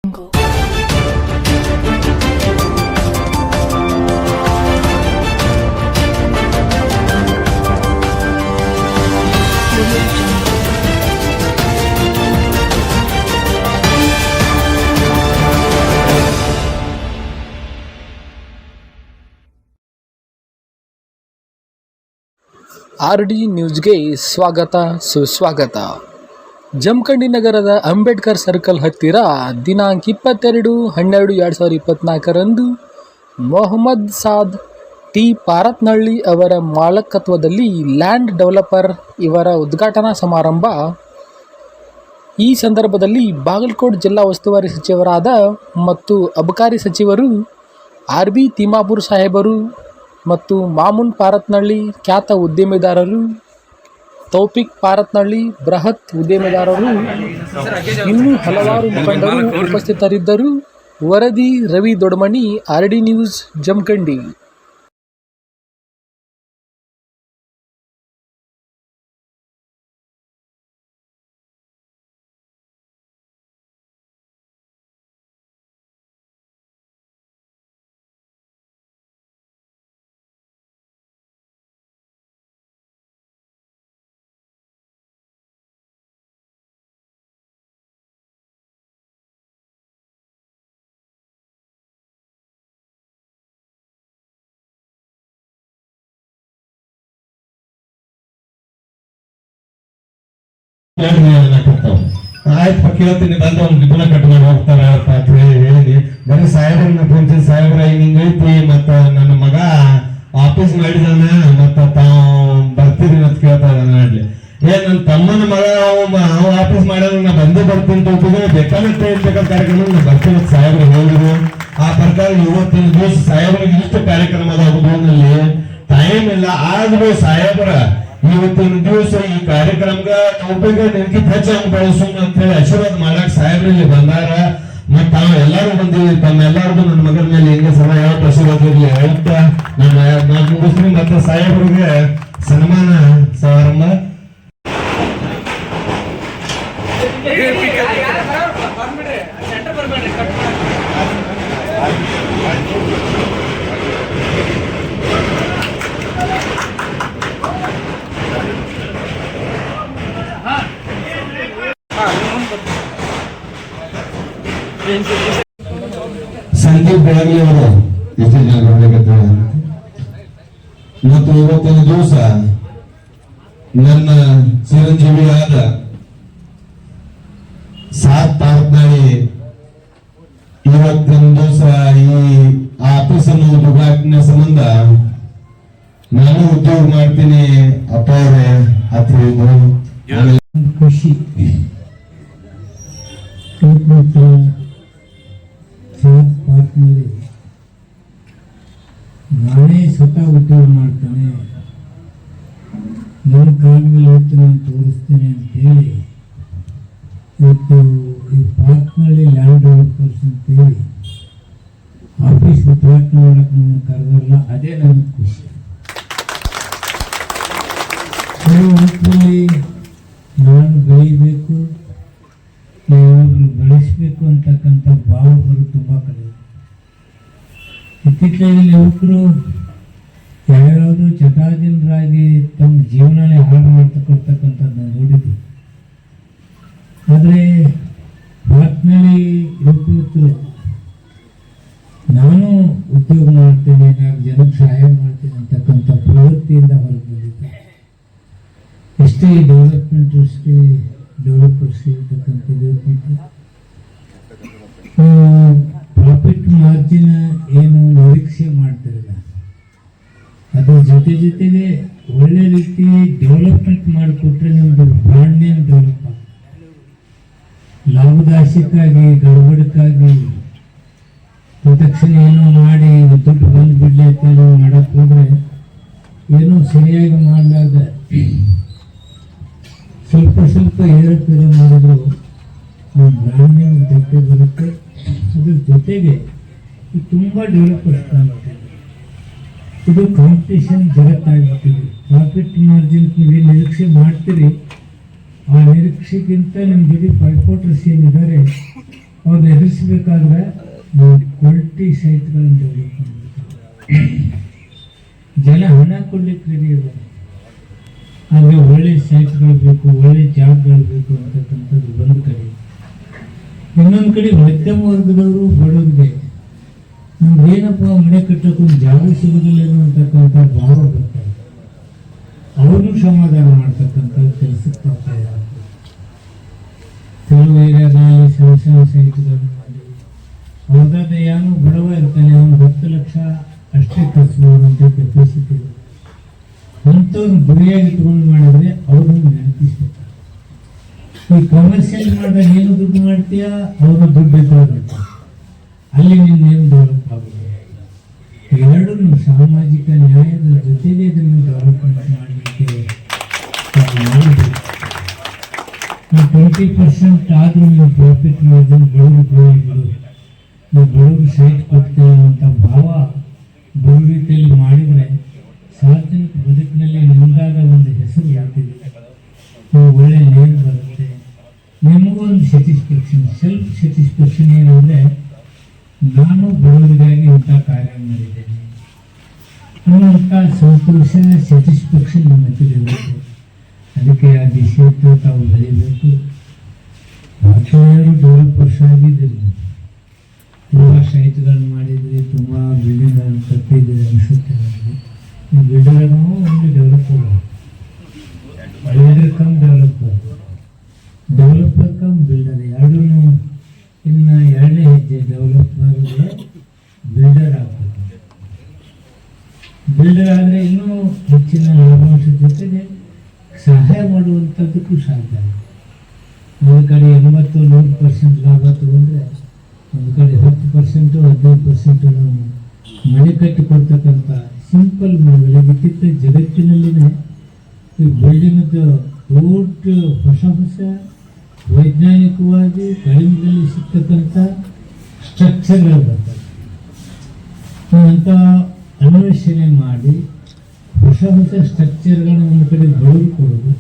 RD ನ್ಯೂಸ್ಗೆ ಸ್ವಾಗತ ಸುಸ್ವಾಗತ. ಜಮಖಂಡಿ ನಗರದ ಅಂಬೇಡ್ಕರ್ ಸರ್ಕಲ್ ಹತ್ತಿರ ದಿನಾಂಕ 22/12/2024 ಮೊಹಮ್ಮದ್ ಸಾದ್ ಟಿ ಪಾರತ್ನಹಳ್ಳಿ ಅವರ ಮಾಲಕತ್ವದಲ್ಲಿ ಲ್ಯಾಂಡ್ ಡೆವಲಪರ್ ಇವರ ಉದ್ಘಾಟನಾ ಸಮಾರಂಭ. ಈ ಸಂದರ್ಭದಲ್ಲಿ ಬಾಗಲಕೋಟೆ ಜಿಲ್ಲಾ ಉಸ್ತುವಾರಿ ಸಚಿವರಾದ ಮತ್ತು ಅಬಕಾರಿ ಸಚಿವರು RB ತಿಮ್ಮಾಪುರ ಸಾಹೇಬರು ಮತ್ತು ಮಾಮೂನ್ ಪಾರತ್ನಹಳ್ಳಿ ಖ್ಯಾತ ಉದ್ಯಮಿದಾರರು, ತೌಫಿಕ್ ಪಾರತ್ನಹಳ್ಳಿ ಬೃಹತ್ ಉದ್ಯಮಿದಾರರು, ಇನ್ನೂ ಹಲವಾರು ಮುಖಂಡರು ಉಪಸ್ಥಿತರಿದ್ದರು. ವರದಿ ರವಿ ದೊಡ್ಮನಿ, RD ನ್ಯೂಸ್, ಜಮಖಂಡಿ. ಆಯ್ತು ಕೇಳ್ತೀನಿ, ಬಂದು ಒಂದು ರಿಬ್ಬನ್ ಕಟ್ ಮಾಡಿ ಹೋಗ್ತಾರ ಅಂತ ಹೇಳಿ ಬರೀ ಸಾಹೇಬ್ರನ್ನ ಕುಂತಿ ಸಾಹೇಬ್ರ ಹಿಂಗೈತಿ ಮತ್ತ ನನ್ನ ಮಗ ಆಫೀಸ್ ಮಾಡಿದಾನ ಮತ್ತ ತಾವು ಬರ್ತೀರಿ ಅಂತ ಕೇಳ್ತಾ ಇದ್ದಾನೆ. ಮಾಡ್ಲಿ ನನ್ನ ತಮ್ಮನ ಮಗ ಅವ ಆಫೀಸ್ ಮಾಡ್ಯಾರ, ನಾ ಬಂದೇ ಬರ್ತೀನಿ ತೋಪಿದ್ರೆ ಬೇಕಾದಷ್ಟೇ ಇರ್ಬೇಕಾದ ಕಾರ್ಯಕ್ರಮ ನಾ ಬರ್ತೀನಿ ಸಾಹೇಬ್ರು ಹೇಳಿದ್ರು. ಆ ಪ್ರಕಾರ ಇವತ್ತಿನ ದಿವಸ ಸಾಹೇಬ್ರಿಗೆ ಇಷ್ಟು ಕಾರ್ಯಕ್ರಮ ಅದಾಗುದಲ್ಲಿ ಟೈಮ್ ಇಲ್ಲ. ಆದ್ರೂ ಸಾಹೇಬ್ರ ಇವತ್ತಿನ ದಿವಸ ಈ ಕಾರ್ಯಕ್ರಮಕ್ಕೆ ನೆನಕಿ ಹೆಚ್ಚಾಗಿ ಬೆಳೆಸೋಣ ಅಂತ ಹೇಳಿ ಆಶೀರ್ವಾದ ಮಾಡಕ್ ಸಾಹೇಬ್ರಲ್ಲಿ ಬಂದಾರ. ಮತ್ತ ತಾವು ಎಲ್ಲಾರು ಬಂದಿವಿ, ತಮ್ಮೆಲ್ಲರಿಗೂ ನನ್ನ ಮಗನ ಮೇಲೆ ಹೆಂಗೆ ಸಮ ಯಾವ ಆಶೀರ್ವಾದ ಇರ್ಲಿ ಹೇಳ್ತಾ ನಾನು ಮುಗಿಸ್ತೀನಿ. ಮತ್ತೆ ಸಾಹೇಬ್ರಿಗೆ ಸನ್ಮಾನ ಸಮಾರಂಭ. ಸಂದೀಪ್ ಬೆಳಗಿ ಅವರು ಎಷ್ಟು ಜನ ಮತ್ತು ಇವತ್ತಿನ ದಿವಸ ನನ್ನ ಚಿರಂಜೀವಿಯಾದ ಸಾದ್ ಪಾರತ್ನಹಳ್ಳಿ ಇವತ್ತಿನ ದಿವಸ ಈ ಆಫೀಸನ್ನು ಉದ್ಘಾಟನೆ ಸಂಬಂಧ ನಾನು ಉದ್ಯೋಗ ಮಾಡ್ತೀನಿ ಅಪ್ಪ ಅವರೇ ಅಂತ ಹೇಳಿದ್ರು. ಖುಷಿ ನಾನೇ ಸ್ವತಃ ಉದ್ಯೋಗ ಮಾಡ್ತಾನೆ, ನನ್ನ ಕಾಲ ಮೇಲೆ ಇವತ್ತು ನಾನು ತೋರಿಸ್ತೇನೆ ಅಂತ ಹೇಳಿ ಇವತ್ತು ಈ ಪಾರ್ಕ್ನಲ್ಲಿ ಲ್ಯಾಂಡ್ ಡೆವಲಪರ್ಸ್ ಅಂತೇಳಿ ಆಫೀಸ್ ಉದ್ಘಾಟನೆ ಮಾಡಕ್ಕೆ ನನ್ನ ಕರೆದಲ್ಲ, ಅದೇ ನನಗೆ ಖುಷಿ. ನಾನು ಬೆಳಿಬೇಕು, ಬೆಳೆಸಬೇಕು ಅಂತಕ್ಕಂಥ ಭಾವಗಳು ತುಂಬ ಕಡಿಮೆ. ಇತ್ತೀಚೆಗೆ ಯುವಕರು ಯಾವ್ಯಾವುದು ಚಟಾಜನರಾಗಿ ತಮ್ಮ ಜೀವನನೇ ಹಾಳು ಮಾಡ್ತಕ್ಕಂಥದ್ದನ್ನ ನೋಡಿದ್ವಿ. ಆದರೆ ಪಾರ್ಕ್ನಲ್ಲಿ ಯುವಕರು ನಾನು ಉದ್ಯೋಗ ಮಾಡ್ತೇನೆ, 4 ಜನಕ್ಕೆ ಸಹಾಯ ಮಾಡ್ತೇನೆ ಅಂತಕ್ಕಂಥ ಪ್ರವೃತ್ತಿಯಿಂದ ಹೊರಗೆ ಬಂದಿದ್ದೆ. ಎಷ್ಟೇ ಡೆವಲಪರ್ಸ್ ಇರ್ತಕ್ಕಂಥದ್ದು ಪ್ರಾಫಿಟ್ ಮಾರ್ಜಿನ್ ಏನು ನಿರೀಕ್ಷೆ ಮಾಡ್ತಿರಲ್ಲ, ಅದ್ರ ಜೊತೆಗೆ ಒಳ್ಳೆ ರೀತಿ ಡೆವಲಪ್ಮೆಂಟ್ ಮಾಡಿಕೊಟ್ರೆ ನಿಮ್ದು ಬ್ರಾಂಡ್ ನೇಮ್ ಡೆವಲಪ್ ಆಗ್ತದೆ. ಲಾಭದಾಯಕವಾಗಿ ಗಡಬಡಕ್ಕಾಗಿ ತಕ್ಷಣ ಏನೋ ಮಾಡಿ ದುಡ್ಡು ಬಂದು ಬಿಡ್ಲಿ ಅಂತ ಮಾಡಕ್ ಹೋದ್ರೆ ಏನೋ ಸರಿಯಾಗಿ ಮಾಡಲಾರ್ದ ಸ್ವಲ್ಪ ಏರುಪೇರು ಮಾಡಿದ್ರು ನಮ್ಮ ಬ್ರಾಂಡ್ ನೇಮ್ ಜೊತೆ ಬರುತ್ತೆ. ಅದ್ರ ಜೊತೆಗೆ ತುಂಬ ಡೆವಲಪರ್ಸ್ ಕಾಣ್ತಿದೆ. ಇದು ಕಾಂಪಿಟೇಷನ್ ಜಗತ್ತಾಗ್ಬಿಟ್ಟಿದೆ. ಪ್ರಾಫಿಟ್ ಮಾರ್ಜಿನ್ ನೀವು ನಿರೀಕ್ಷೆ ಮಾಡ್ತೀರಿ, ಆ ನಿರೀಕ್ಷೆಗಿಂತ ನಿಮ್ಮ ಜೊತೆ ಪೈಪೋಟರ್ಸ್ ಏನಿದ್ದಾರೆ ಅವ್ರನ್ನ ಎದುರಿಸಬೇಕಾದ್ರೆ ನಾವು ಕ್ವಾಲಿಟಿ ಸೈಟ್ಗಳನ್ನು ಡೆವಲಪ್ ಮಾಡಬೇಕು. ಜನ ಹಣ ಕೊಡ್ಲಿಕ್ಕೆ ರೆಡಿ ಇದ್ದಾರೆ, ಆದರೆ ಒಳ್ಳೆ ಸೈಟ್ಗಳು ಬೇಕು, ಒಳ್ಳೆ ಜಾಬ್ಗಳು ಬೇಕು ಅಂತಕ್ಕಂಥದ್ದು ಒಂದು ಕಡೆ. ಇನ್ನೊಂದು ಕಡೆ ಮಧ್ಯಮ ವರ್ಗದವರು ಬಡವರಿಗೆ ನಮ್ಗೇನಪ್ಪ ಮನೆ ಕಟ್ಟೋಕ್ಕೊಂದು ಜಾಗ ಸಿಗೋದಿಲ್ಲ ಅಂತಕ್ಕಂಥ ಭಾವ ಬರ್ತಾರೆ. ಅವ್ರನ್ನೂ ಸಮಾಧಾನ ಮಾಡ್ತಕ್ಕಂಥ ಕೆಲಸಕ್ಕೆ ಬರ್ತಾ ಇದ್ದಾರೆ. ಕೆಲವು ಏರಿಯಾದಲ್ಲಿ ಸಣ್ಣ ಸಣ್ಣ ಸೈಟ್ಗಳನ್ನು ಮಾಡಿ ಅವ್ರದ್ದು ಏನೋ ಬಡವ ಇರ್ತಾನೆ, ಅವ್ನು 10 ಲಕ್ಷ ಅಷ್ಟೇ ಖರ್ಚು ಮಾಡುವಂಥ ಕೆಪಾಸಿಟಿ ಇದೆ. ಅಂಥವ್ರನ್ನ ಗುರಿಯಾಗಿ ಇಟ್ಕೊಂಡು ಮಾಡಿದ್ರೆ ಅವ್ರನ್ನ ನೆನಪಿಸ್ಬೇಕು. ಈ ಕಮರ್ಷಿಯಲ್ ಮಾಡಿದಾಗ ಏನು ದುಡ್ಡು ಮಾಡ್ತೀಯ, ಅವರು ದುಡ್ಡು ಇಟ್ಕೊಳ್ಬೇಕು, ಅಲ್ಲಿ ನಿನ್ನೇನು ಡೆವಲಪ್ ಆಗುತ್ತೆ. ಎರಡೂ ಸಾಮಾಜಿಕ ನ್ಯಾಯದ ಜೊತೆಗೆ ಇದನ್ನು ಡೆವಲಪ್ಮೆಂಟ್ ಮಾಡಲಿಕ್ಕೆ ಮಾಡಬೇಕು. 20% ಆದರೂ ನೀವು ಪ್ರಾಫಿಟ್ ಮಾಡಿದ್ರೆ ಬಡವರು ನೀವು ಬಡವರು ಸೈಟ್ ಕೊಡ್ತೇವೆ ಅಂತ ಭಾವ ಬರೋ ರೀತಿಯಲ್ಲಿ ಮಾಡಿದರೆ ಸಾರ್ವಜನಿಕ ಬದುಕಿನಲ್ಲಿ ನಿಮ್ದಾಗ ಒಂದು ಹೆಸರು ಯಾಕಿದೆ, ನೀವು ಒಳ್ಳೆ ನೇಮ್ ಬರುತ್ತೆ, ನಿಮಗೊಂದು ಸ್ಯಾಟಿಸ್ಫ್ಯಾಕ್ಷನ್, ಸೆಲ್ಫ್ ಸ್ಯಾಟಿಸ್ಫ್ಯಾಕ್ಷನ್ ಏನಂದರೆ ನಾನು ಬಡವರಿಗಾಗಿ ಇಂಥ ಕಾರ್ಯ ಮಾಡಿದ್ದೇನೆ ಅನ್ನುವಂಥ ಸಂತೋಷ, ಸ್ಯಾಟಿಸ್ಫ್ಯಾಕ್ಷನ್ ನಿಮ್ಮ ಹತ್ತಿರಬೇಕು. ಅದಕ್ಕೆ ಆ ದಿಶೆಯತ್ತ ತಾವು ಬೆಳಿಬೇಕು. ಯಾರು ಡೆವಲಪರ್ಸ್ ಆಗಿದ್ದೀರಿ, ತುಂಬ ಸೈಟ್ಗಳನ್ನು ಮಾಡಿದ್ರಿ, ತುಂಬ ಬಿಲ್ಡಿಂಗ್ಗಳನ್ನು ಕಟ್ಟಿದ್ದೀರಿ ಅನಿಸುತ್ತೆ ನನಗೆ. ಈ ಬಿಲ್ಡರ್ಗೂ ಒಂದು developer, builder come developer come builder ಎರಡೂ. ಇನ್ನು ಎರಡನೇ ಹೆಜ್ಜೆ ಡೆವಲಪರ್ಗೆ ಬಿಲ್ಡರ್ ಆಗ್ತದೆ. ಬಿಲ್ಡರ್ ಆದರೆ ಇನ್ನೂ ಹೆಚ್ಚಿನ ಲಾಭಾಂಶದ ಜೊತೆಗೆ ಸಹಾಯ ಮಾಡುವಂಥದ್ದಕ್ಕೂ ಸಾಧ್ಯ. ಒಂದು ಕಡೆ 80-100% ಲಾಭ ತಗೊಂಡ್ರೆ ಒಂದು ಕಡೆ 10% 15% ನಾವು ಮನೆ ಕಟ್ಟಿ ಕೊಡ್ತಕ್ಕಂಥ ಸಿಂಪಲ್ ಬೆಳಗಿಕ್ಕಿಂತ ಜಗತ್ತಿನಲ್ಲಿನೇ ಈ ಬಿಲ್ಡಿಂಗ್ದು ದೊಡ್ಡ ಹೊಸ ವೈಜ್ಞಾನಿಕವಾಗಿ ಕಡಿಮೆದಲ್ಲಿ ಸಿಗ್ತಕ್ಕಂಥ ಸ್ಟ್ರಕ್ಚರ್ಗಳು ಬರ್ತವೆ. ಅಂಥ ಅನ್ವೇಷಣೆ ಮಾಡಿ ಹೊಸ ಸ್ಟ್ರಕ್ಚರ್ಗಳನ್ನ ಒಂದು ಕಡೆ ಬಡವರು ಕೊಡೋದು,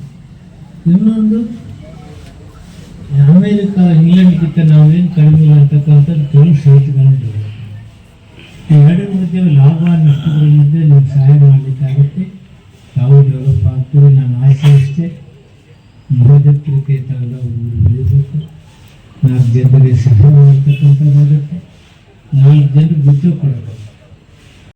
ಇನ್ನೊಂದು ಅಮೇರಿಕ ಇಂಗ್ಲೆಂಡ್ಗಿಂತ ನಾವೇನು ಕಡಿಮೆ ಅಂತಕ್ಕಂಥದ್ದು ಕೆಲವು ಸೈಟ್ಗಳನ್ನು ಡೆವಲಪ್. ಎರಡರ ಮಧ್ಯೆ ಲಾಭ ನಷ್ಟಗಳ ಮಧ್ಯೆ ನೀವು ಸಹಾಯ ಮಾಡಲಿಕ್ಕಾಗುತ್ತೆ. ತಾವು ಡೆವಲಪ್ ಆಗ್ತೀವಿ. ನಾನು ಆಸೆ ಅಷ್ಟೇ, ಮಹೋದತ್ರಿಕೆ ತಗದ ಊರು ಬೆಳಿಬೇಕು, 4 ಜನರಿಗೆ ಸಹಾಯ ಮಾಡ್ತಕ್ಕಂಥದ್ದಾಗುತ್ತೆ, 4 ಜನರಿಗೆ ಉದ್ಯೋಗ ಕೊಡಬೇಕು.